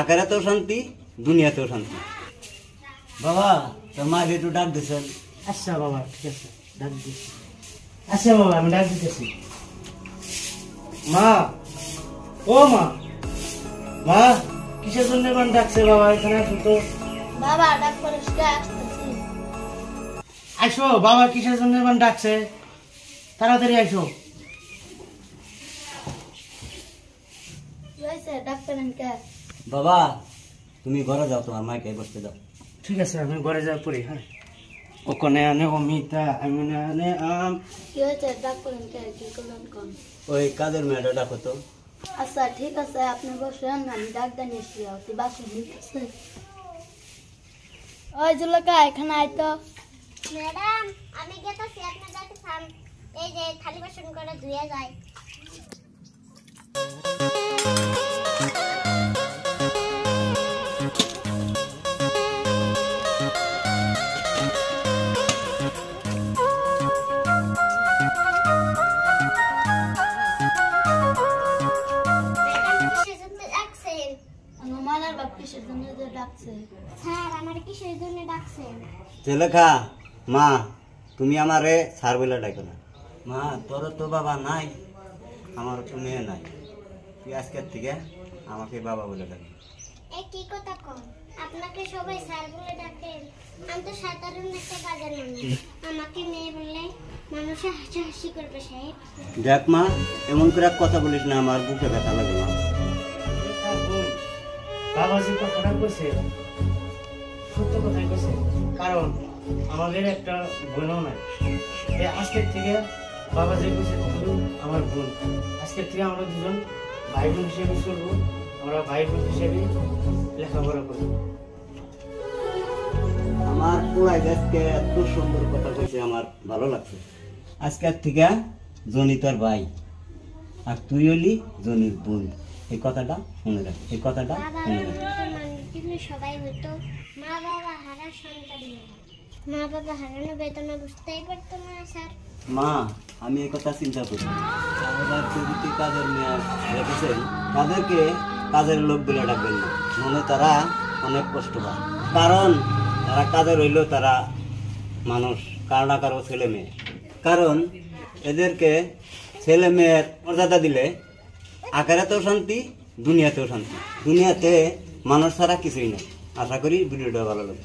আখেরাতেও শান্তি, দুনিয়াতেও শান্তি। বাবা তোর মা একটু ডাক দিছেন। আচ্ছা বাবা, ঠিক আছে, ডাক দিচ্ছি। আচ্ছা বাবা, আমি ডাক দিতেছি। মা, ও মা, মা কিসের জন্য এবার ডাকছে বাবা? এখানে আসো তো। বাবা ডাক পরিষ্কার আসতেছি। আসো বাবা, কিসের জন্য এবার ডাকছে? তাড়াতাড়ি আসো। ডাক করেন কে? বাবা তুমি ঘরে যাও, তোমার মাকে বসতে দাও। ঠিক আছে, আমি ঘরে যা পড়ি। হ্যাঁ, ওখানে আনে অমিতা, আমি আনে আম। কি হয়েছে? ডাক করেন কে? কি করলেন কোন? ওই কাজের মেয়েটা ডাকো তো। আচ্ছা ঠিক আছে, আপনি বসেন, আমি ডাক জানিয়েছি। তুই বাসন দিতেছে। ওই জুলকা এখানে আয় তো। ম্যাডাম, আমি গেতেছি, আপনি যাইতেছেন। এই যে থালি বাসন করে ধুয়ে যায়। মানার বাপ কিসের জন্য যে ডাকছে? স্যার, আমার কিসের জন্য ডাকছেন? লেখা মা তুমি আমারে স্যার বলে ডাকো না। মা তোর তো বাবা নাই, আমার তো মেয়ে নাই, তুই আজকের থেকে আমাকে বাবা বলে ডাকবি। এই কি কথা কন? আপনাকে সবাই স্যার বলে ডাকেন? আমি তো সাধারণ একটা বাজার মানুষ, আমাকে মেয়ে বললে মানুষে হাসাহাসি করবে সাহেব। দেখ মা, এমন করে কথা বলিস না, আমার বুকে ব্যথা লাগে মা। বাবা যে কথাটা কইছে সত্য কথাই কইছে, কারণ আমাদের একটা বোনও নাই। আজকের থেকে বাবা যে কইছে তুমি আমার বোন, আজকের থেকে আমরা দুজন ভাই বোন হিসেবে চলবো। আমরা ভাই বোন হিসেবে লেখাপড়া করবো। আমার পুরাই আজকে এত সুন্দর কথা কইছে, আমার ভালো লাগছে। আজকের থেকে জনি তোর ভাই আর তুই হলি জনির বোন। এই কথাটা মনে রাখ, এই কথাটা মনে রাখ। মানুষ সবাই হইতো, মা বাবা হারা সন্তান, মা বাবা হারানো বেদনা বুঝতেই পারতো না স্যার। মা আমি এই কথা চিন্তা করি, যদি কাজের মেয়ে রেখেছেন তাদেরকে কাজের লোক বলে ডাকবেন না, মনে তারা অনেক কষ্ট পায়। কারণ তারা কাজের হইলেও তারা মানুষ, কারো না কারো ছেলে মেয়ে। কারণ এদেরকে ছেলে মেয়ের মর্যাদা দিলে আখেরাতেও শান্তি, দুনিয়াতেও শান্তি। দুনিয়াতে মানুষ ছাড়া কিছুই নেই। আশা করি ভিডিওটা ভালো লাগে।